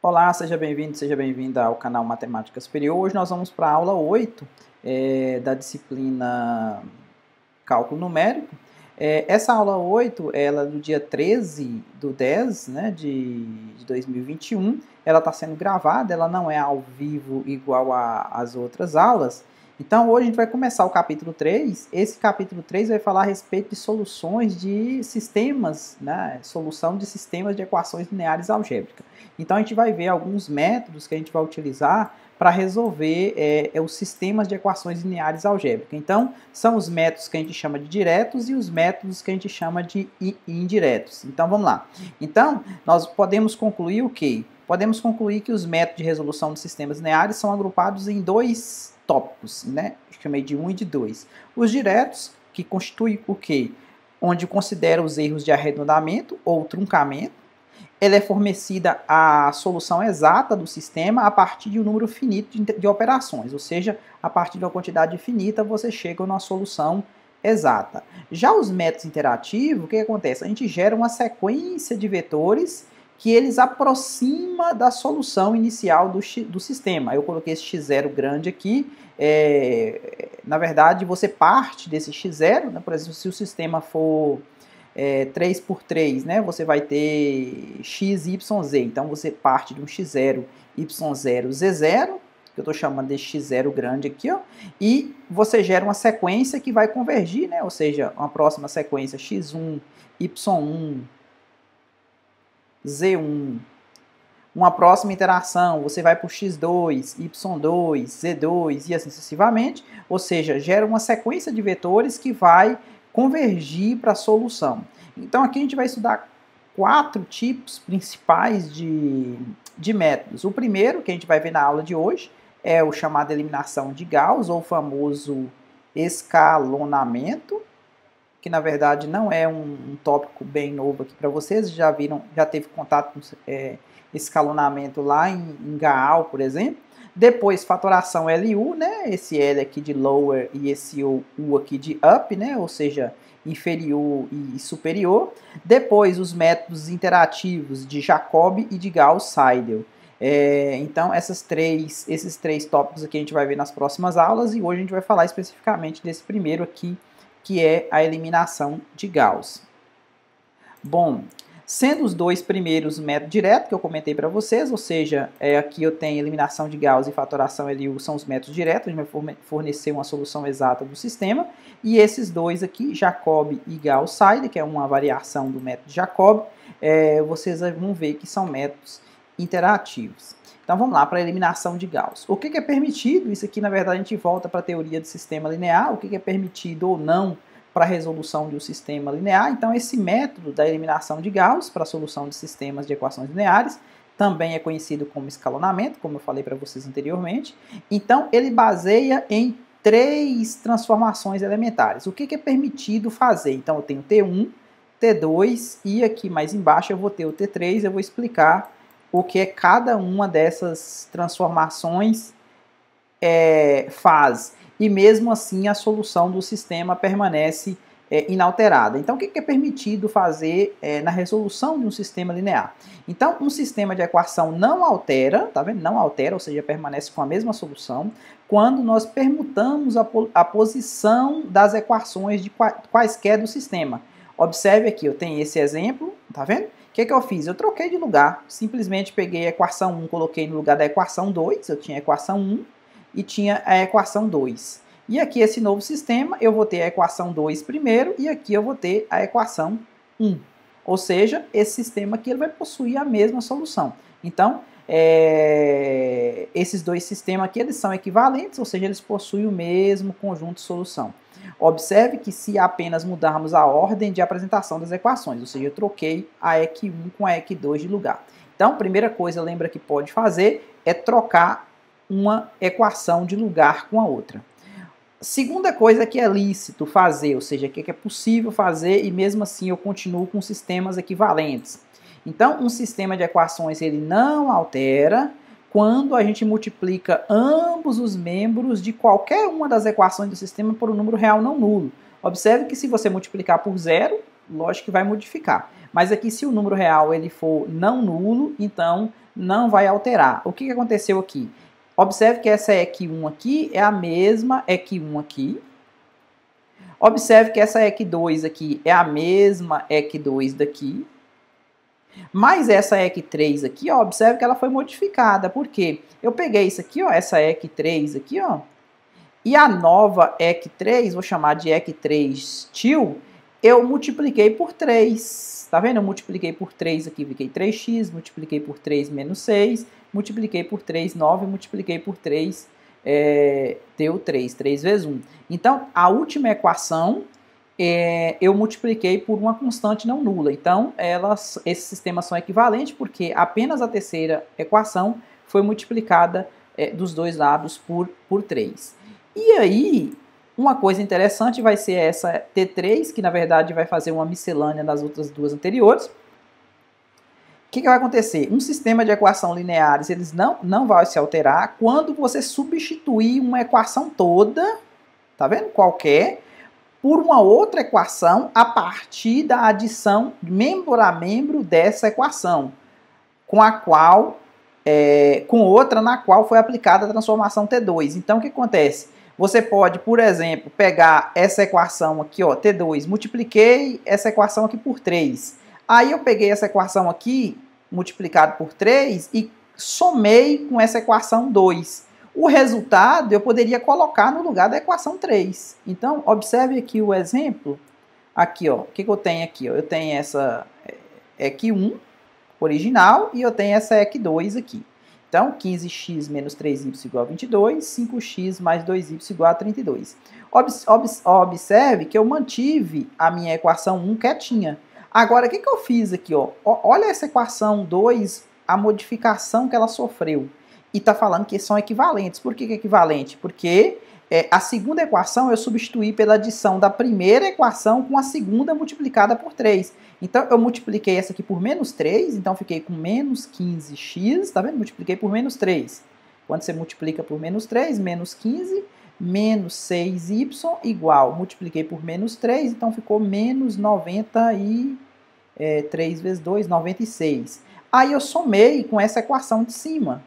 Olá, seja bem-vinda ao canal Matemática Superior. Hoje nós vamos para a aula 8 da disciplina Cálculo Numérico. Essa aula 8, ela é do dia 13 do 10, né, de 2021. Ela está sendo gravada, ela não é ao vivo igual às outras aulas. Então, hoje a gente vai começar o capítulo 3. Esse capítulo 3 vai falar a respeito de soluções de sistemas, né? Solução de sistemas de equações lineares algébricas. Então, a gente vai ver alguns métodos que a gente vai utilizar para resolver os sistemas de equações lineares algébricas. Então, são os métodos que a gente chama de diretos e os métodos que a gente chama de indiretos. Então, vamos lá. Então, nós podemos concluir o quê? Podemos concluir que os métodos de resolução de sistemas lineares são agrupados em dois tópicos, né? Chamei de 1 e de 2. Os diretos, que constituem o quê? Onde considera os erros de arredondamento ou truncamento. Ela é fornecida a solução exata do sistema a partir de um número finito de operações, ou seja, a partir de uma quantidade finita você chega numa solução exata. Já os métodos interativos, o que acontece? A gente gera uma sequência de vetores que eles aproximam da solução inicial do sistema. Eu coloquei esse x0 grande aqui. Na verdade, você parte desse x0, né? Por exemplo, se o sistema for 3 por 3, né? Você vai ter x, y, z. Então, você parte de um x0, y0, z0, que eu estou chamando de x0 grande aqui, ó, e você gera uma sequência que vai convergir, né? Ou seja, uma próxima sequência x1, y1, Z1, uma próxima interação, você vai para o X2, Y2, Z2 e assim sucessivamente, ou seja, gera uma sequência de vetores que vai convergir para a solução. Então aqui a gente vai estudar 4 tipos principais de métodos. O primeiro, que a gente vai ver na aula de hoje, é o chamado eliminação de Gauss, ou o famoso escalonamento, que na verdade não é um tópico bem novo aqui para vocês, já viram, já teve contato com escalonamento lá em Gaal, por exemplo. Depois, fatoração LU, né? Esse L aqui de lower e esse U aqui de up, né? Ou seja, inferior e superior. Depois, os métodos interativos de Jacobi e de Gauss-Seidel. Então, esses três tópicos aqui a gente vai ver nas próximas aulas, e hoje a gente vai falar especificamente desse primeiro aqui, que é a eliminação de Gauss. Bom, sendo os dois primeiros método direto que eu comentei para vocês, ou seja, aqui eu tenho eliminação de Gauss e fatoração LU, são os métodos diretos, a gente vai fornecer uma solução exata do sistema, e esses dois aqui, Jacobi e Gauss-Seidel, que é uma variação do método Jacobi, vocês vão ver que são métodos interativos. Então vamos lá para a eliminação de Gauss. O que é permitido? Isso aqui na verdade a gente volta para a teoria do sistema linear, o que é permitido ou não para a resolução de um sistema linear. Então esse método da eliminação de Gauss para a solução de sistemas de equações lineares também é conhecido como escalonamento, como eu falei para vocês anteriormente. Então ele baseia em 3 transformações elementares. O que é permitido fazer? Então eu tenho T1, T2 e aqui mais embaixo eu vou ter o T3, eu vou explicar o que cada uma dessas transformações faz. E mesmo assim a solução do sistema permanece inalterada. Então o que é permitido fazer na resolução de um sistema linear? Então um sistema de equação não altera, tá vendo? Não altera, ou seja, permanece com a mesma solução, quando nós permutamos a posição das equações de quaisquer do sistema. Observe aqui, eu tenho esse exemplo, tá vendo? O que eu fiz? Eu troquei de lugar, simplesmente peguei a equação 1, coloquei no lugar da equação 2, eu tinha a equação 1 e tinha a equação 2. E aqui esse novo sistema, eu vou ter a equação 2 primeiro e aqui eu vou ter a equação 1. Ou seja, esse sistema aqui ele vai possuir a mesma solução. Então, esses dois sistemas aqui eles são equivalentes, ou seja, eles possuem o mesmo conjunto de solução. Observe que se apenas mudarmos a ordem de apresentação das equações, ou seja, eu troquei a EQ1 com a EQ2 de lugar. Então, a primeira coisa, lembra que pode fazer, é trocar uma equação de lugar com a outra. Segunda coisa que é lícito fazer, ou seja, que é possível fazer e mesmo assim eu continuo com sistemas equivalentes. Então, um sistema de equações ele não altera quando a gente multiplica ambos os membros de qualquer uma das equações do sistema por um número real não nulo. Observe que se você multiplicar por 0, lógico que vai modificar. Mas aqui se o número real ele for não nulo, então não vai alterar. O que aconteceu aqui? Observe que essa EQ1 aqui é a mesma EQ1 aqui. Observe que essa EQ2 aqui é a mesma EQ2 daqui. Mas essa EQ3 aqui, ó, observe que ela foi modificada. Por quê? Eu peguei isso aqui, ó, essa EQ3 aqui, ó, e a nova EQ3, vou chamar de EQ3 til, eu multipliquei por 3. Tá vendo? Eu multipliquei por 3 aqui, fiquei 3x, multipliquei por 3 menos 6, multipliquei por 3, 9, multipliquei por 3, deu 3, 3 vezes 1. Então, a última equação, eu multipliquei por uma constante não nula. Então, esses sistemas são equivalentes porque apenas a terceira equação foi multiplicada dos dois lados por 3. E aí, uma coisa interessante vai ser essa T3, que na verdade vai fazer uma miscelânea das outras duas anteriores. O que vai acontecer? Um sistema de equação lineares, eles não vai se alterar quando você substituir uma equação toda, tá vendo? Qualquer, por uma outra equação a partir da adição membro a membro dessa equação, com outra na qual foi aplicada a transformação T2. Então, o que acontece? Você pode, por exemplo, pegar essa equação aqui, ó, T2, multipliquei essa equação aqui por 3. Aí eu peguei essa equação aqui, multiplicado por 3, e somei com essa equação 2. O resultado eu poderia colocar no lugar da equação 3. Então, observe aqui o exemplo. Aqui, ó, o que eu tenho aqui? Ó? Eu tenho essa EQ1 original e eu tenho essa EQ2 aqui. Então, 15x menos 3y igual a 22, 5x mais 2y igual a 32. Observe que eu mantive a minha equação 1 quietinha. Agora, o que eu fiz aqui? Ó? Olha essa equação 2, a modificação que ela sofreu. E está falando que são equivalentes. Por que é equivalente? Porque a segunda equação eu substituí pela adição da primeira equação com a segunda multiplicada por 3. Então, eu multipliquei essa aqui por menos 3, então fiquei com menos 15x, tá vendo? Multipliquei por menos 3. Quando você multiplica por menos 3, menos 15, menos 6y igual, multipliquei por menos 3, então ficou menos 3 vezes 2, 96. Aí eu somei com essa equação de cima.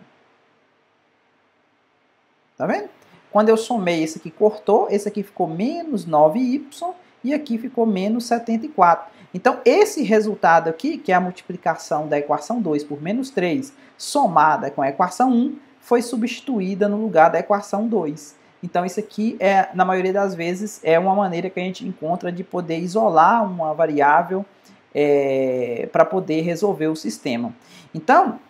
Tá vendo? Quando eu somei, esse aqui cortou, esse aqui ficou menos 9y e aqui ficou menos 74. Então, esse resultado aqui, que é a multiplicação da equação 2 por menos 3, somada com a equação 1, foi substituída no lugar da equação 2. Então, isso aqui, na maioria das vezes, é uma maneira que a gente encontra de poder isolar uma variável para poder resolver o sistema. Então,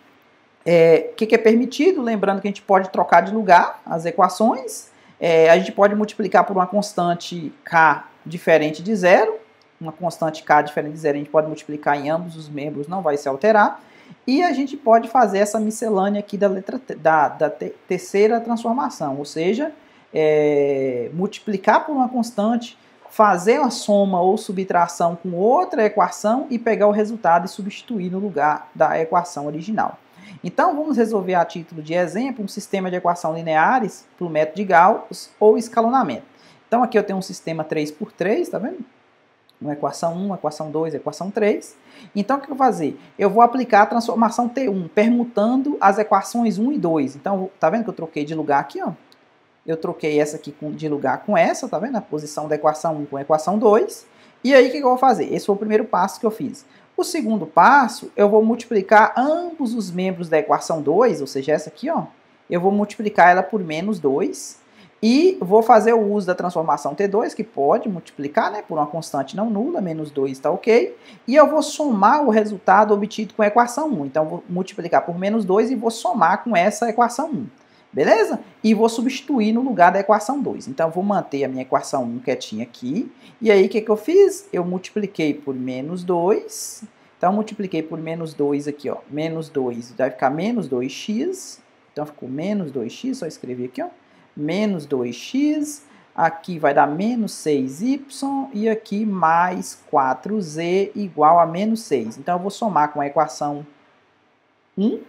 o que é permitido? Lembrando que a gente pode trocar de lugar as equações, a gente pode multiplicar por uma constante k diferente de zero, uma constante k diferente de zero, a gente pode multiplicar em ambos os membros, não vai se alterar, e a gente pode fazer essa miscelânea aqui da terceira transformação, ou seja, multiplicar por uma constante, fazer uma soma ou subtração com outra equação e pegar o resultado e substituir no lugar da equação original. Então, vamos resolver a título de exemplo um sistema de equação lineares pelo método de Gauss ou escalonamento. Então, aqui eu tenho um sistema 3×3, tá vendo? Uma equação 1, equação 2, equação 3. Então, o que eu vou fazer? Eu vou aplicar a transformação T1, permutando as equações 1 e 2. Então, tá vendo que eu troquei de lugar aqui, ó? Eu troquei essa aqui de lugar com essa, tá vendo? A posição da equação 1 com a equação 2. E aí, o que eu vou fazer? Esse foi o primeiro passo que eu fiz. O segundo passo, eu vou multiplicar ambos os membros da equação 2, ou seja, essa aqui, ó. Eu vou multiplicar ela por menos 2. E vou fazer o uso da transformação T2, que pode multiplicar, né, por uma constante não nula, menos 2 está ok. E eu vou somar o resultado obtido com a equação 1. Então, vou multiplicar por menos 2 e vou somar com essa equação 1. Beleza? E vou substituir no lugar da equação 2. Então, vou manter a minha equação 1 quietinha aqui. E aí, o que eu fiz? Eu multipliquei por menos 2. Então, multipliquei por menos 2 aqui, ó. Menos 2 vai ficar menos 2x. Então, ficou menos 2x, só escrever aqui, ó. Menos 2x, aqui vai dar menos 6y e aqui mais 4z igual a menos 6. Então, eu vou somar com a equação 1,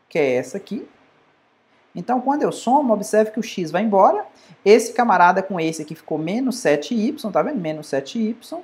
que é essa aqui. Então, quando eu somo, observe que o x vai embora. Esse camarada com esse aqui ficou menos 7y, tá vendo? Menos 7y.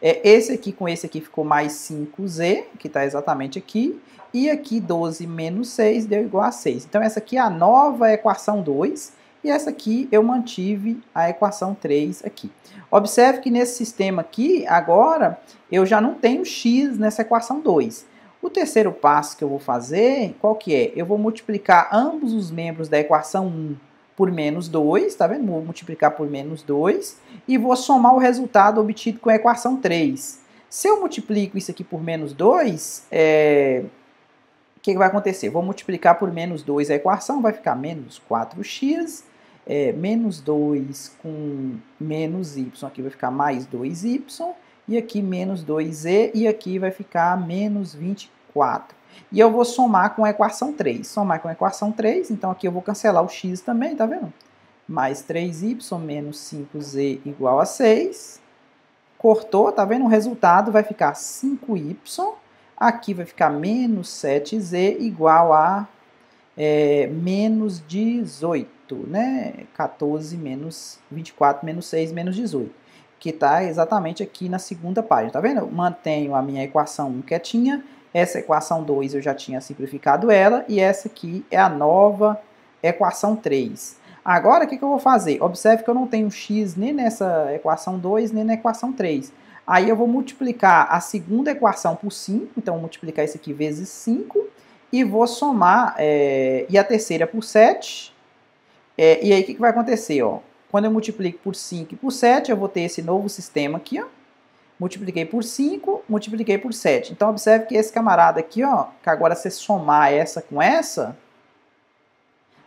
Esse aqui com esse aqui ficou mais 5z, que está exatamente aqui. E aqui 12 menos 6 deu igual a 6. Então essa aqui é a nova equação 2. E essa aqui eu mantive a equação 3 aqui. Observe que nesse sistema aqui, agora, eu já não tenho x nessa equação 2. O terceiro passo que eu vou fazer, qual que é? Eu vou multiplicar ambos os membros da equação 1 por menos 2, tá vendo? Vou multiplicar por menos 2 e vou somar o resultado obtido com a equação 3. Se eu multiplico isso aqui por menos 2, o que vai acontecer? Vou multiplicar por menos 2 a equação, vai ficar menos 4x, menos 2 com menos y, aqui vai ficar mais 2y, e aqui menos 2z, e aqui vai ficar menos 24. E eu vou somar com a equação 3. Somar com a equação 3, então aqui eu vou cancelar o x também, tá vendo? Mais 3y menos 5z igual a 6. Cortou, tá vendo? O resultado vai ficar 5y. Aqui vai ficar menos 7z igual a menos 18, né? 14 menos 24 menos 6 menos 18. Que está exatamente aqui na segunda página, tá vendo? Eu mantenho a minha equação 1 quietinha. Essa equação 2 eu já tinha simplificado ela, e essa aqui é a nova equação 3. Agora, o que eu vou fazer? Observe que eu não tenho x nem nessa equação 2, nem na equação 3. Aí eu vou multiplicar a segunda equação por 5, então vou multiplicar isso aqui vezes 5, e vou somar, e a terceira por 7. E aí o que vai acontecer? Ó? Quando eu multiplico por 5 e por 7, eu vou ter esse novo sistema aqui, ó. Multipliquei por 5, multipliquei por 7. Então, observe que esse camarada aqui, ó, que agora se somar essa com essa,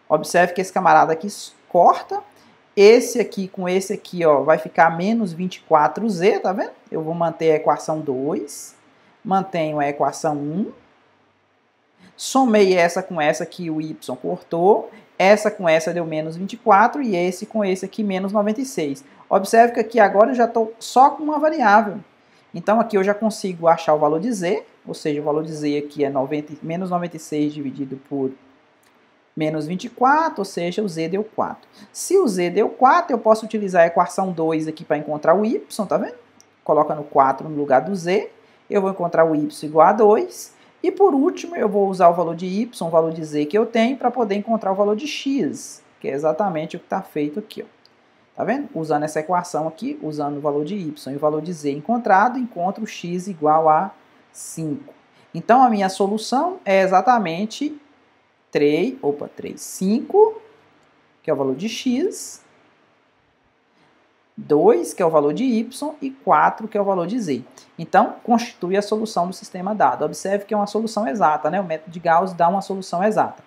observe que esse camarada aqui corta. Esse aqui com esse aqui, ó, vai ficar menos 24z, tá vendo? Eu vou manter a equação 2, mantenho a equação 1, somei essa com essa aqui, o y cortou, essa com essa deu menos 24 e esse com esse aqui menos 96. Observe que aqui agora eu já estou só com uma variável. Então aqui eu já consigo achar o valor de z, ou seja, o valor de z aqui é menos 96 dividido por menos 24, ou seja, o z deu 4. Se o z deu 4, eu posso utilizar a equação 2 aqui para encontrar o y, tá vendo? Colocando 4 no lugar do z, eu vou encontrar o y igual a 2. E por último, eu vou usar o valor de y, o valor de z que eu tenho, para poder encontrar o valor de x, que é exatamente o que está feito aqui, ó. Tá vendo? Usando essa equação aqui, usando o valor de y e o valor de z encontrado, encontro x igual a 5. Então, a minha solução é exatamente 5, que é o valor de x, 2, que é o valor de y, e 4, que é o valor de z. Então, constitui a solução do sistema dado. Observe que é uma solução exata, né? O método de Gauss dá uma solução exata.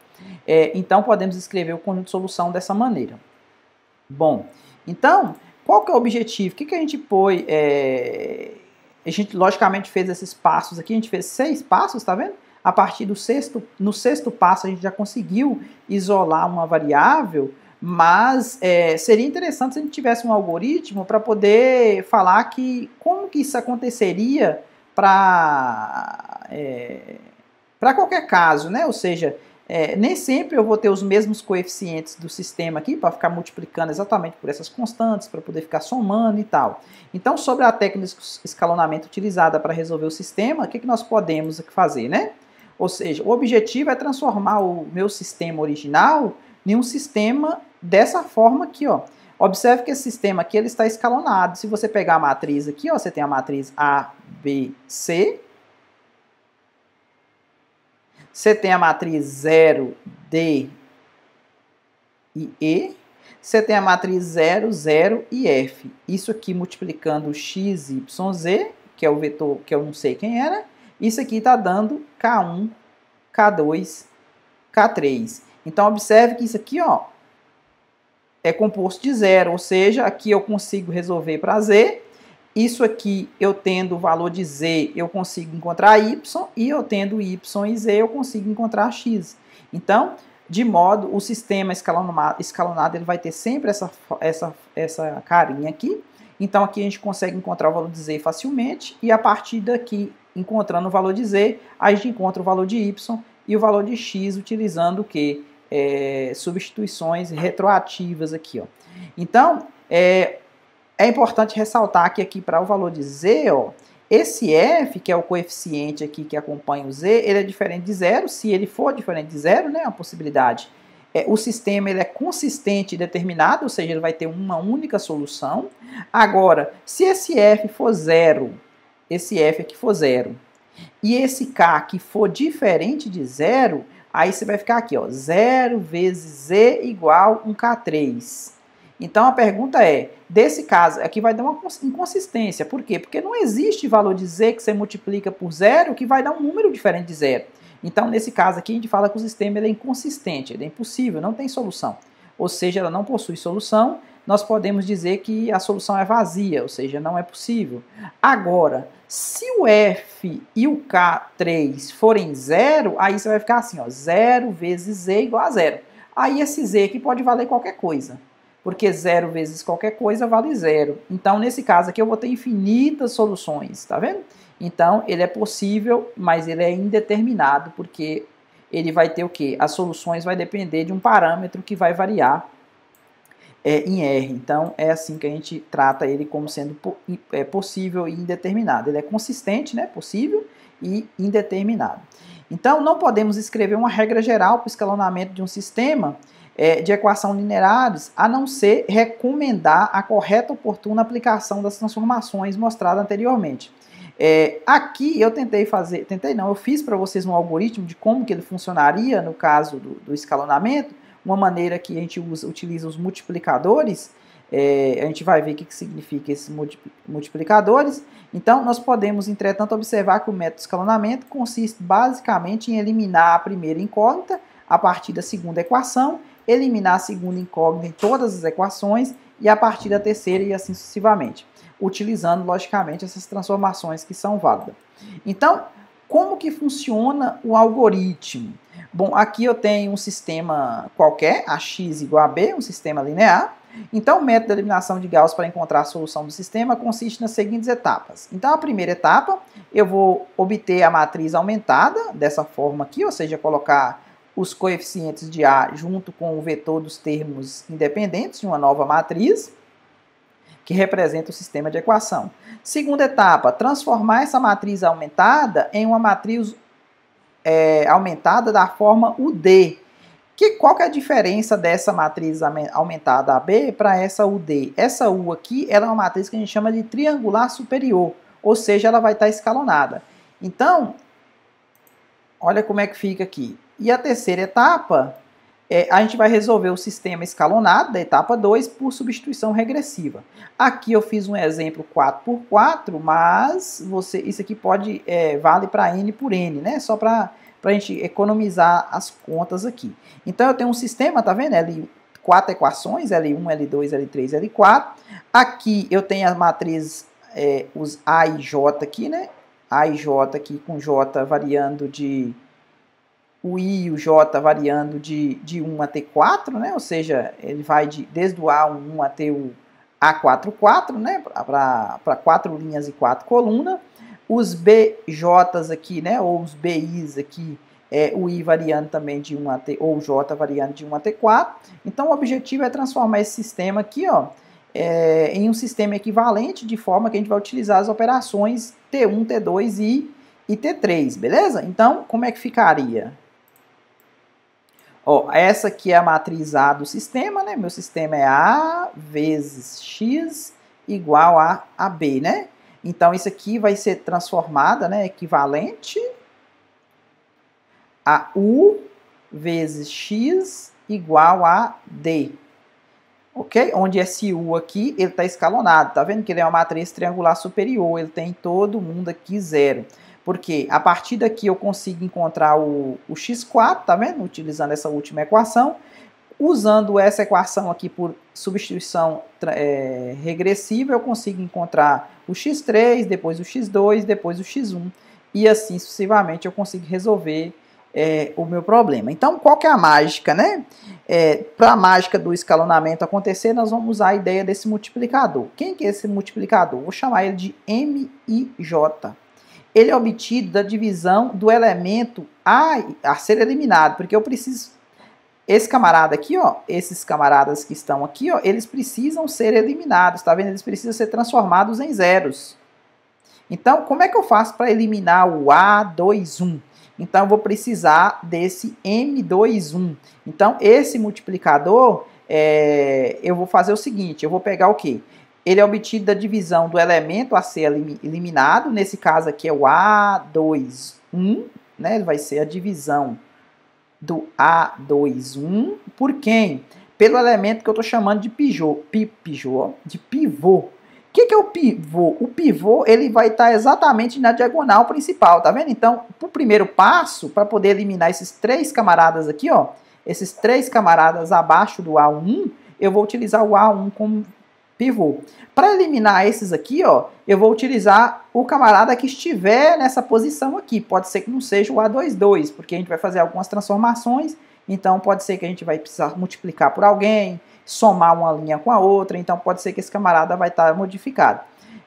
Então, podemos escrever o conjunto de solução dessa maneira. Bom, então, qual que é o objetivo? O que a gente pôs? A gente, logicamente, fez esses passos aqui. A gente fez 6 passos, tá vendo? A partir do no sexto passo, a gente já conseguiu isolar uma variável, mas seria interessante se a gente tivesse um algoritmo para poder falar que como que isso aconteceria para qualquer caso, né? Ou seja, nem sempre eu vou ter os mesmos coeficientes do sistema aqui para ficar multiplicando exatamente por essas constantes, para poder ficar somando e tal. Então, sobre a técnica de escalonamento utilizada para resolver o sistema, o que nós podemos fazer, né? Ou seja, o objetivo é transformar o meu sistema original em um sistema dessa forma aqui, ó. Observe que esse sistema aqui ele está escalonado. Se você pegar a matriz aqui, ó, você tem a matriz A, B, C. Você tem a matriz 0, D e E. Você tem a matriz 0, 0 e F. Isso aqui multiplicando x, y, z, que é o vetor que eu não sei quem era. Isso aqui está dando K1, K2, K3. Então, observe que isso aqui, ó, é composto de zero, ou seja, aqui eu consigo resolver para z. Isso aqui, eu tendo o valor de z, eu consigo encontrar y, e eu tendo y e z, eu consigo encontrar x. Então, de modo, o sistema escalonado ele vai ter sempre essa carinha aqui. Então, aqui a gente consegue encontrar o valor de z facilmente, e a partir daqui, encontrando o valor de z, a gente encontra o valor de y e o valor de x, utilizando o quê? Substituições retroativas aqui, ó. Então, É importante ressaltar que aqui para o valor de z, ó, esse f, que é o coeficiente aqui que acompanha o z, ele é diferente de zero. Se ele for diferente de zero, né, é uma possibilidade. O sistema ele é consistente e determinado, ou seja, ele vai ter uma única solução. Agora, se esse f for zero, esse f aqui for zero, e esse k que for diferente de zero, aí você vai ficar aqui, ó, 0 vezes z igual 1k3. Então a pergunta é, desse caso, aqui vai dar uma inconsistência. Por quê? Porque não existe valor de z que você multiplica por zero que vai dar um número diferente de zero. Então, nesse caso aqui, a gente fala que o sistema ele é inconsistente, ele é impossível, não tem solução. Ou seja, ela não possui solução, nós podemos dizer que a solução é vazia, ou seja, não é possível. Agora, se o f e o k3 forem zero, aí você vai ficar assim, ó, 0 vezes z igual a zero. Aí esse z aqui pode valer qualquer coisa, porque 0 vezes qualquer coisa vale zero. Então, nesse caso aqui, eu vou ter infinitas soluções, tá vendo? Então, ele é possível, mas ele é indeterminado, porque ele vai ter o quê? As soluções vai depender de um parâmetro que vai variar em R. Então, é assim que a gente trata ele como sendo possível e indeterminado. Ele é consistente, né? Possível e indeterminado. Então, não podemos escrever uma regra geral para o escalonamento de um sistema de equação lineares, a não ser recomendar a correta e oportuna aplicação das transformações mostradas anteriormente. Aqui eu eu fiz para vocês um algoritmo de como que ele funcionaria no caso do escalonamento, uma maneira que a gente utiliza os multiplicadores. A gente vai ver o que significa esses multiplicadores. Então, nós podemos, entretanto, observar que o método de escalonamento consiste basicamente em eliminar a primeira incógnita a partir da segunda equação, eliminar a segunda incógnita em todas as equações e a partir da terceira e assim sucessivamente, utilizando, logicamente, essas transformações que são válidas. Então, como que funciona o algoritmo? Bom, aqui eu tenho um sistema qualquer, ax igual a b, um sistema linear. Então, o método de eliminação de Gauss para encontrar a solução do sistema consiste nas seguintes etapas. Então, a primeira etapa, eu vou obter a matriz aumentada, dessa forma aqui, ou seja, colocar os coeficientes de A junto com o vetor dos termos independentes de uma nova matriz, que representa o sistema de equação. Segunda etapa, transformar essa matriz aumentada em uma matriz aumentada da forma UD. Qual que é a diferença dessa matriz aumentada AB para essa UD? Essa U aqui ela é uma matriz que a gente chama de triangular superior, ou seja, ela vai estar escalonada. Então, olha como é que fica aqui. E a terceira etapa, a gente vai resolver o sistema escalonado da etapa 2 por substituição regressiva. Aqui eu fiz um exemplo 4x4, mas isso aqui vale para N por N, né? Só para a gente economizar as contas aqui. Então eu tenho um sistema, tá vendo? Quatro equações, L1, L2, L3, L4. Aqui eu tenho a matriz, os A e J aqui, né? A e J aqui com J variando o I e o J variando de 1 até 4, né? Ou seja, ele vai desde o A1 até o A44, né? Para 4 linhas e 4 colunas. Os BJs aqui, né? Ou os BIs aqui, o I variando também de 1 até, ou o J variando de 1 até 4. Então, o objetivo é transformar esse sistema aqui, ó, em um sistema equivalente, de forma que a gente vai utilizar as operações T1, T2 e T3, beleza? Então, como é que ficaria? Ó, essa aqui é a matriz A do sistema, né? Meu sistema é A vezes X igual a B, né? Então, isso aqui vai ser transformada, né? Equivalente a U vezes X igual a D. Ok? Onde esse U aqui, ele está escalonado. Tá vendo que ele é uma matriz triangular superior. Ele tem todo mundo aqui zero. Porque a partir daqui eu consigo encontrar o x4, tá vendo? Utilizando essa última equação. Usando essa equação aqui por substituição regressiva, eu consigo encontrar o x3, depois o x2, depois o x1. E assim sucessivamente eu consigo resolver o meu problema. Então, qual que é a mágica, né? Para a mágica do escalonamento acontecer, nós vamos usar a ideia desse multiplicador. Quem que é esse multiplicador? Vou chamar ele de MIJ. Ele é obtido da divisão do elemento A ser eliminado, porque eu preciso esse camarada aqui, ó, esses camaradas que estão aqui, ó, eles precisam ser eliminados, tá vendo? Eles precisam ser transformados em zeros. Então, como é que eu faço para eliminar o A21? Então, eu vou precisar desse M21. Então, esse multiplicador, eu vou fazer o seguinte, eu vou pegar o quê? Ele é obtido da divisão do elemento a ser eliminado, nesse caso aqui é o A21, né? Ele vai ser a divisão do A21 por quem? Pelo elemento que eu estou chamando de pivô. O que é o pivô? O pivô ele vai estar exatamente na diagonal principal, tá vendo? Então, o primeiro passo, para poder eliminar esses três camaradas aqui, ó, esses três camaradas abaixo do A1, eu vou utilizar o A1 como pivô. Para eliminar esses aqui, ó, eu vou utilizar o camarada que estiver nessa posição aqui. Pode ser que não seja o A22, porque a gente vai fazer algumas transformações, então pode ser que a gente vai precisar multiplicar por alguém, somar uma linha com a outra, então pode ser que esse camarada vai estar modificado.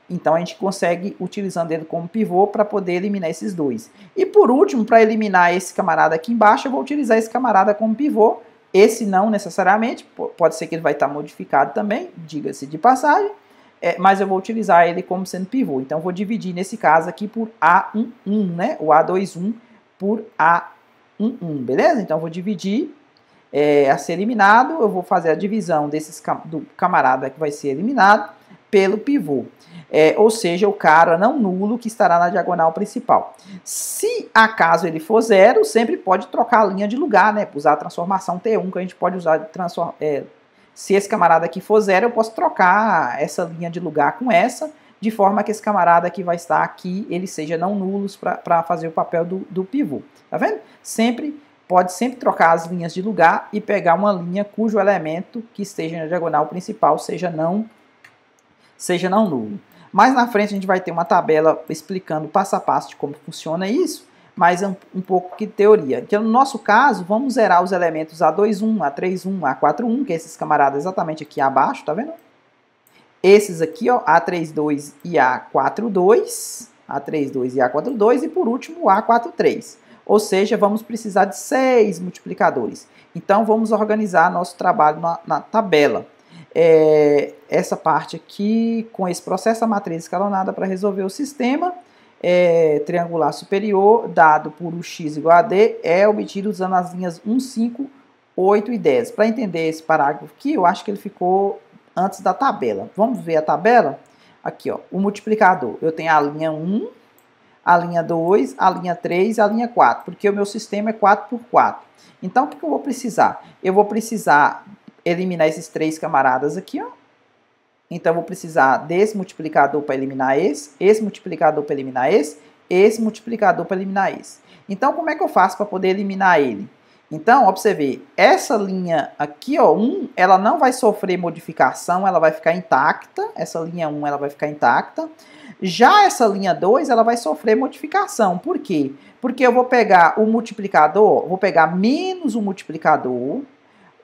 Então a gente consegue, utilizando ele como pivô, para poder eliminar esses dois. E por último, para eliminar esse camarada aqui embaixo, eu vou utilizar esse camarada como pivô. Esse não necessariamente, pode ser que ele vai estar modificado também, diga-se de passagem, mas eu vou utilizar ele como sendo pivô. Então eu vou dividir nesse caso aqui por A11, né? O A21 por A11, beleza? Então eu vou dividir a ser eliminado, eu vou fazer a divisão do camarada que vai ser eliminado pelo pivô. Ou seja, o cara não nulo que estará na diagonal principal. Se acaso ele for zero, sempre pode trocar a linha de lugar, né? Usar a transformação T1, que a gente pode usar. Se esse camarada aqui for zero, eu posso trocar essa linha de lugar com essa, de forma que esse camarada que vai estar aqui, ele seja não nulos para fazer o papel do pivô. Tá vendo? Pode sempre trocar as linhas de lugar e pegar uma linha cujo elemento que esteja na diagonal principal seja não nulo. Mais na frente a gente vai ter uma tabela explicando passo a passo de como funciona isso, mas um pouco de teoria. Que no nosso caso, vamos zerar os elementos A21, A31, A41, que é esses camaradas exatamente aqui abaixo, tá vendo? Esses aqui, ó, A32 e A42, A32 e A42, e por último o A43. Ou seja, vamos precisar de 6 multiplicadores. Então, vamos organizar nosso trabalho na tabela. Essa parte aqui, com esse processo da matriz escalonada para resolver o sistema triangular superior, dado por UX igual a D, é obtido usando as linhas 1, 5, 8 e 10. Para entender esse parágrafo aqui, eu acho que ele ficou antes da tabela. Vamos ver a tabela? Aqui, ó, o multiplicador. Eu tenho a linha 1, a linha 2, a linha 3 e a linha 4, porque o meu sistema é 4 por 4. Então, o que eu vou precisar? Eu vou precisar eliminar esses três camaradas aqui, ó. Então, eu vou precisar desse multiplicador para eliminar esse multiplicador para eliminar esse multiplicador para eliminar esse. Então, como é que eu faço para poder eliminar ele? Então, ó, pra você ver, essa linha aqui, ó, 1, ela não vai sofrer modificação, ela vai ficar intacta. Essa linha 1, ela vai ficar intacta. Já essa linha 2, ela vai sofrer modificação. Por quê? Porque eu vou pegar o multiplicador, vou pegar menos o multiplicador,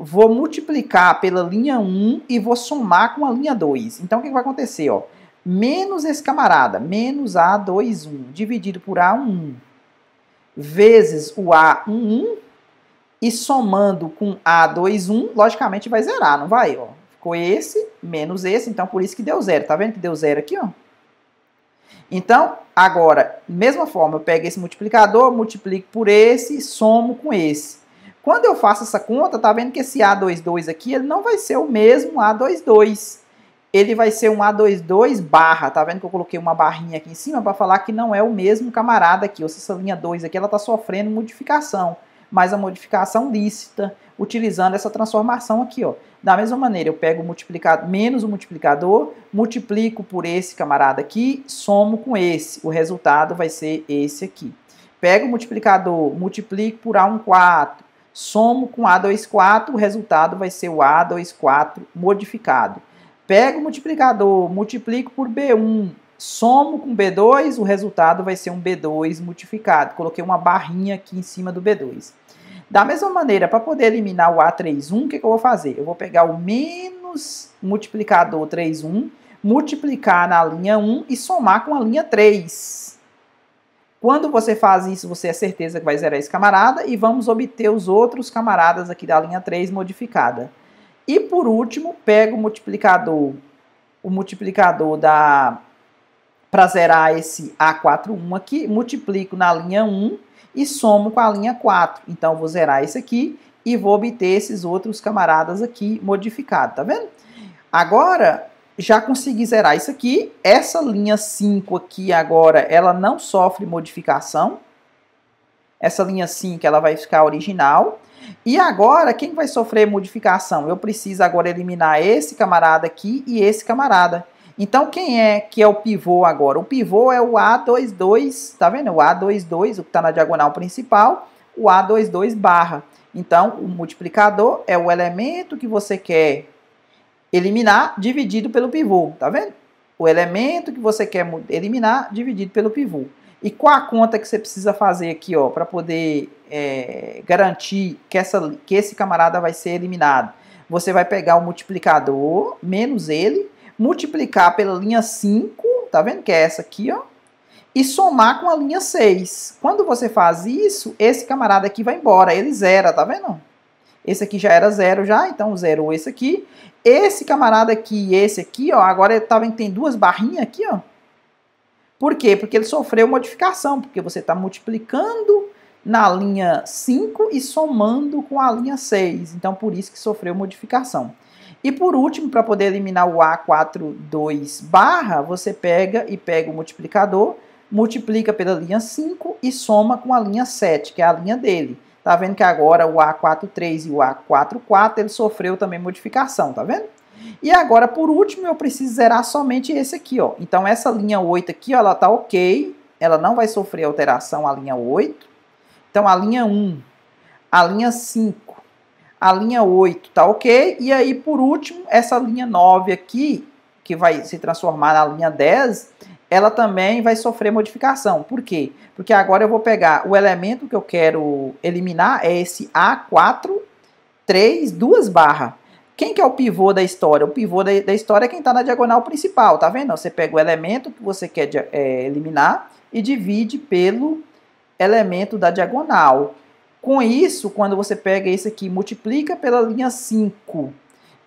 vou multiplicar pela linha 1 e vou somar com a linha 2. Então, o que vai acontecer? Ó? Menos esse camarada, menos A21, dividido por A11, vezes o A11, e somando com A21, logicamente vai zerar, não vai? Ó? Ficou esse, menos esse, então por isso que deu zero. Tá vendo que deu zero aqui, ó? Então, agora, mesma forma, eu pego esse multiplicador, multiplico por esse, somo com esse. Quando eu faço essa conta, tá vendo que esse A22 aqui, ele não vai ser o mesmo A22. Ele vai ser um A22 barra, tá vendo que eu coloquei uma barrinha aqui em cima para falar que não é o mesmo camarada aqui. Ou seja, essa linha 2 aqui, ela tá sofrendo modificação, mas a modificação lícita, utilizando essa transformação aqui, ó. Da mesma maneira, eu pego o multiplicador, menos o multiplicador, multiplico por esse camarada aqui, somo com esse. O resultado vai ser esse aqui. Pego o multiplicador, multiplico por A14, somo com A24, o resultado vai ser o A24 modificado. Pego o multiplicador, multiplico por B1, somo com B2, o resultado vai ser um B2 multiplicado. Coloquei uma barrinha aqui em cima do B2. Da mesma maneira, para poder eliminar o A31, o que eu vou fazer? Eu vou pegar o menos multiplicador 31, multiplicar na linha 1 e somar com a linha 3. Quando você faz isso, você é certeza que vai zerar esse camarada e vamos obter os outros camaradas aqui da linha 3 modificada. E por último, pego o multiplicador para zerar esse A41 aqui, multiplico na linha 1 e somo com a linha 4. Então, vou zerar esse aqui e vou obter esses outros camaradas aqui modificados, tá vendo? Agora, já consegui zerar isso aqui. Essa linha 5 aqui agora, ela não sofre modificação. Essa linha 5, ela vai ficar original. E agora, quem vai sofrer modificação? Eu preciso agora eliminar esse camarada aqui e esse camarada. Então, quem é que é o pivô agora? O pivô é o A22, tá vendo? O A22, o que está na diagonal principal, o A22 barra. Então, o multiplicador é o elemento que você quer eliminar dividido pelo pivô, tá vendo? O elemento que você quer eliminar dividido pelo pivô. E qual a conta que você precisa fazer aqui, ó, para poder garantir que esse camarada vai ser eliminado? Você vai pegar o multiplicador, menos ele, multiplicar pela linha 5, tá vendo? Que é essa aqui, ó, e somar com a linha 6. Quando você faz isso, esse camarada aqui vai embora, ele zera, tá vendo? Esse aqui já era 0 já, então zerou esse aqui. Esse camarada aqui e esse aqui, ó, agora ele tá vendo que tem duas barrinhas aqui, ó. Por quê? Porque ele sofreu modificação, porque você está multiplicando na linha 5 e somando com a linha 6. Então, por isso que sofreu modificação. E por último, para poder eliminar o A42 barra, você pega o multiplicador, multiplica pela linha 5 e soma com a linha 7, que é a linha dele. Tá vendo que agora o A43 e o A44, ele sofreu também modificação, tá vendo? E agora, por último, eu preciso zerar somente esse aqui, ó. Então, essa linha 8 aqui, ó, ela tá ok. Ela não vai sofrer alteração, a linha 8. Então, a linha 1, a linha 5, a linha 8 tá ok. E aí, por último, essa linha 9 aqui, que vai se transformar na linha 10, ela também vai sofrer modificação. Por quê? Porque agora eu vou pegar o elemento que eu quero eliminar, é esse A4, 3, 2 barras. Quem que é o pivô da história? O pivô da história é quem está na diagonal principal, tá vendo? Você pega o elemento que você quer eliminar e divide pelo elemento da diagonal. Com isso, quando você pega esse aqui, multiplica pela linha 5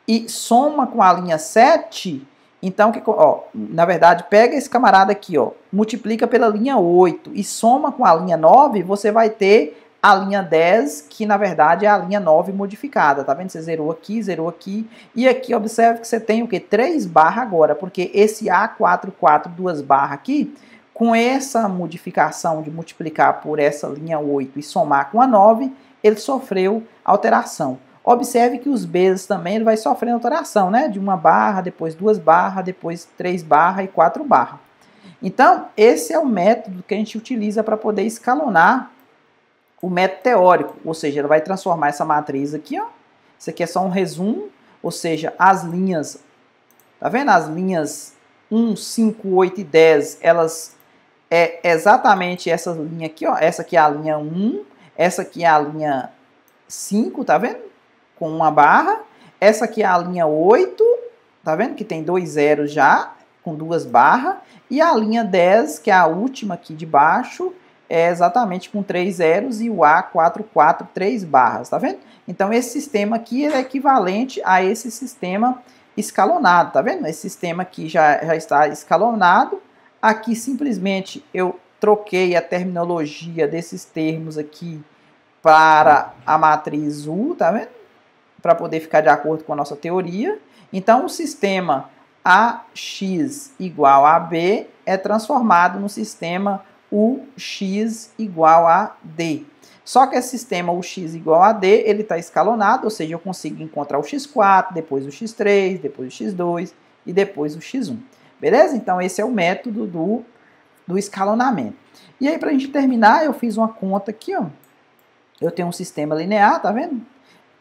e soma com a linha 7, então, ó, na verdade, pega esse camarada aqui, ó, multiplica pela linha 8 e soma com a linha 9, você vai ter a linha 10, que na verdade é a linha 9 modificada, tá vendo? Você zerou aqui, e aqui observe que você tem o quê? 3 barras agora, porque esse A44, 2 barras aqui, com essa modificação de multiplicar por essa linha 8 e somar com a 9, ele sofreu alteração. Observe que os B's também ele vai sofrendo alteração, né? De 1 barra, depois 2 barras, depois 3 barras e 4 barras. Então, esse é o método que a gente utiliza para poder escalonar o método teórico, ou seja, ele vai transformar essa matriz aqui, ó. Isso aqui é só um resumo, ou seja, as linhas, tá vendo? As linhas 1, 5, 8 e 10, elas é exatamente essa linha aqui, ó. Essa aqui é a linha 1, essa aqui é a linha 5, tá vendo? Com 1 barra. Essa aqui é a linha 8, tá vendo? Que tem 2 zeros já, com 2 barras. E a linha 10, que é a última aqui de baixo, é exatamente com 3 zeros e o A44, 3 barras, tá vendo? Então, esse sistema aqui é equivalente a esse sistema escalonado, tá vendo? Esse sistema aqui já está escalonado. Aqui, simplesmente, eu troquei a terminologia desses termos aqui para a matriz U, tá vendo? Para poder ficar de acordo com a nossa teoria. Então, o sistema AX igual a B é transformado no sistema UX igual a D. Só que esse sistema UX igual a D, ele está escalonado, ou seja, eu consigo encontrar o X4, depois o X3, depois o X2 e depois o X1. Beleza? Então, esse é o método do escalonamento. E aí, para a gente terminar, eu fiz uma conta aqui, ó. Eu tenho um sistema linear, tá vendo?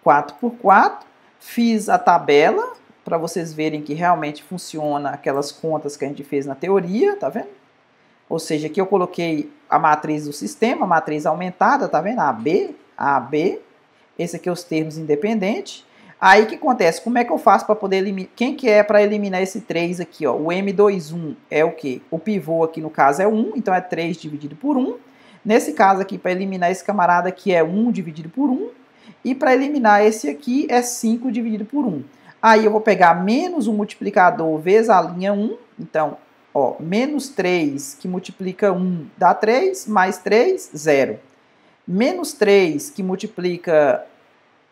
4 por 4. Fiz a tabela, para vocês verem que realmente funciona aquelas contas que a gente fez na teoria, tá vendo? Ou seja, aqui eu coloquei a matriz do sistema, a matriz aumentada, tá vendo? AB. Esse aqui é os termos independentes. Aí o que acontece? Como é que eu faço para poder eliminar? Quem que é para eliminar esse 3 aqui? Ó? O M21 é o quê? O pivô aqui no caso é 1, então é 3 dividido por 1. Nesse caso aqui, para eliminar esse camarada aqui é 1 dividido por 1. E para eliminar esse aqui é 5 dividido por 1. Aí eu vou pegar menos o multiplicador vezes a linha 1. Então, ó, menos 3 que multiplica 1 dá 3, mais 3, 0. Menos 3 que multiplica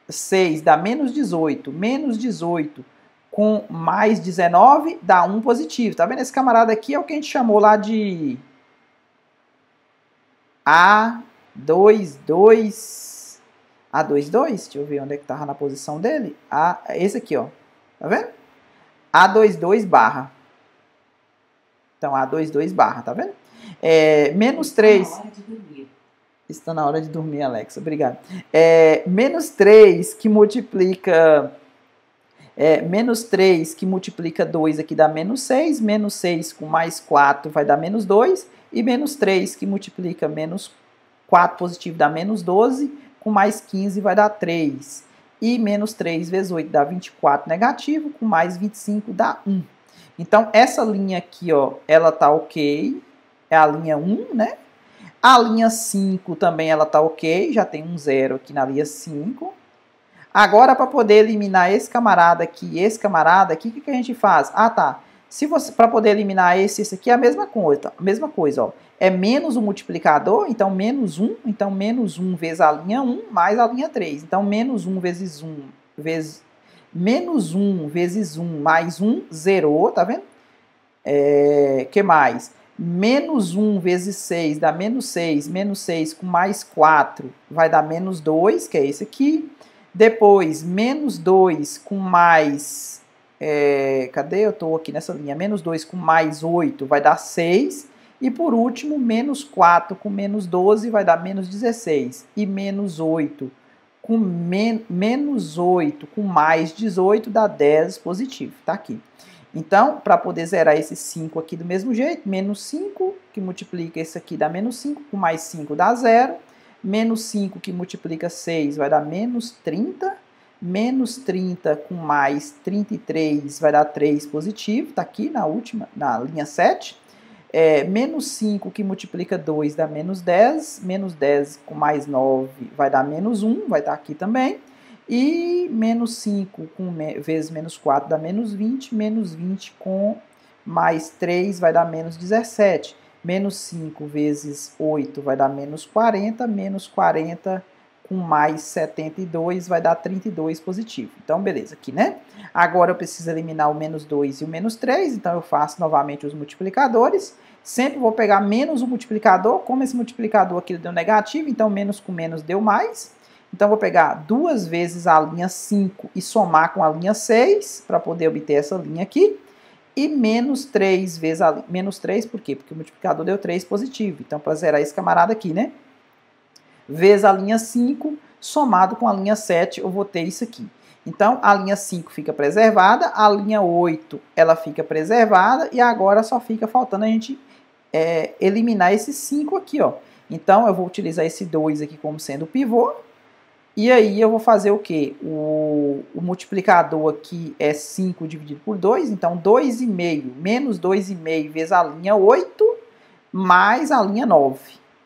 6 dá menos 18. Menos 18 com mais 19 dá 1 positivo. Tá vendo? Esse camarada aqui é o que a gente chamou lá de A22. A22, deixa eu ver onde é que estava na posição dele. Esse aqui, ó. Tá vendo? A22 barra. Então, A22 barra, tá vendo? Menos 3. Está na hora de dormir, Alexa. Obrigado. Menos 3 que multiplica... menos 3 que multiplica 2 aqui dá menos 6. Menos 6 com mais 4 vai dar menos 2. E menos 3 que multiplica menos 4 positivo dá menos 12. Com mais 15 vai dar 3. E menos 3 vezes 8 dá 24 negativo. Com mais 25 dá 1. Então, essa linha aqui, ó, ela tá ok. É a linha 1, né? A linha 5 também ela tá ok, já tem um 0 aqui na linha 5. Agora, para poder eliminar esse camarada aqui e esse camarada aqui, o que a gente faz? Ah, tá. Se você, para poder eliminar esse aqui é a mesma coisa, ó. É menos o multiplicador, então menos 1. Então, menos 1 vezes a linha 1 mais a linha 3. Então, menos 1 vezes 1 vezes... Menos 1 vezes 1 mais 1, zerou, tá vendo? Que mais? Menos 1 vezes 6 dá menos 6. Menos 6 com mais 4 vai dar menos 2, que é esse aqui. Depois, menos 2 com mais... cadê? Eu estou aqui nessa linha. Menos 2 com mais 8 vai dar 6. E por último, menos 4 com menos 12 vai dar menos 16. E menos 8 com menos 8 com mais 18 dá 10 positivo. Tá aqui. Então, para poder zerar esse 5 aqui do mesmo jeito, menos 5 que multiplica esse aqui dá menos 5, com mais 5 dá 0. Menos 5 que multiplica 6 vai dar menos 30. Menos 30 com mais 33 vai dar 3 positivo. Tá aqui na última, na linha 7. Menos 5 que multiplica 2 dá menos 10. Menos 10 com mais 9 vai dar menos 1, vai estar aqui também. E menos 5 vezes menos 4 dá menos 20. Menos 20 com mais 3 vai dar menos 17. Menos 5 vezes 8 vai dar menos 40. Menos 40 com mais 72 vai dar 32 positivo. Então, beleza, aqui, né? Agora eu preciso eliminar o menos 2 e o menos 3. Então, eu faço novamente os multiplicadores. Sempre vou pegar menos o multiplicador. Como esse multiplicador aqui deu negativo, então menos com menos deu mais. Então, vou pegar 2 vezes a linha 5 e somar com a linha 6 para poder obter essa linha aqui. E menos 3 vezes a linha... Menos 3 por quê? Porque o multiplicador deu 3 positivo. Então, para zerar esse camarada aqui, né? Vezes a linha 5, somado com a linha 7, eu vou ter isso aqui. Então, a linha 5 fica preservada, a linha 8 ela fica preservada, e agora só fica faltando a gente eliminar esse 5 aqui, ó. Então, eu vou utilizar esse 2 aqui como sendo o pivô. E aí eu vou fazer o quê? O multiplicador aqui é 5 dividido por 2, então 2,5 menos 2,5 vezes a linha 8 mais a linha 9.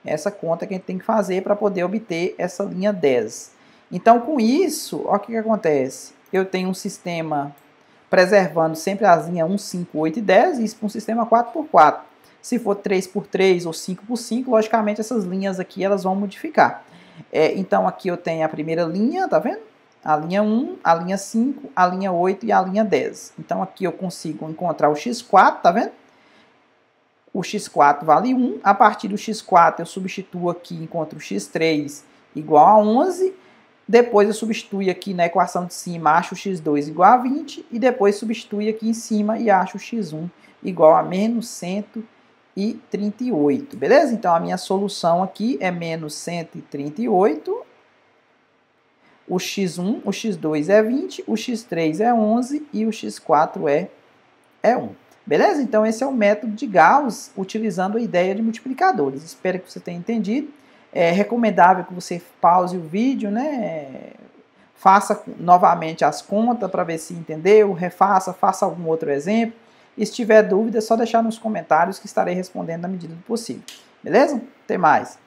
Essa conta que a gente tem que fazer para poder obter essa linha 10. Então, com isso, olha o que acontece. Eu tenho um sistema preservando sempre as linhas 1, 5, 8 e 10, isso para um sistema 4x4. Se for 3x3 ou 5x5, logicamente essas linhas aqui elas vão modificar. Então, aqui eu tenho a primeira linha, tá vendo? A linha 1, a linha 5, a linha 8 e a linha 10. Então, aqui eu consigo encontrar o x4, tá vendo? O x4 vale 1. A partir do x4, eu substituo aqui, encontro o x3 igual a 11. Depois, eu substituo aqui na equação de cima, acho o x2 igual a 20. E depois, substituo aqui em cima e acho o x1 igual a menos 138. Beleza? Então, a minha solução aqui é menos 138. O x1, o x2 é 20, o x3 é 11 e o x4 é 1. Beleza? Então, esse é o método de Gauss utilizando a ideia de multiplicadores. Espero que você tenha entendido. É recomendável que você pause o vídeo, né? faça novamente as contas para ver se entendeu, refaça, faça algum outro exemplo. E se tiver dúvida, é só deixar nos comentários que estarei respondendo na medida do possível. Beleza? Até mais!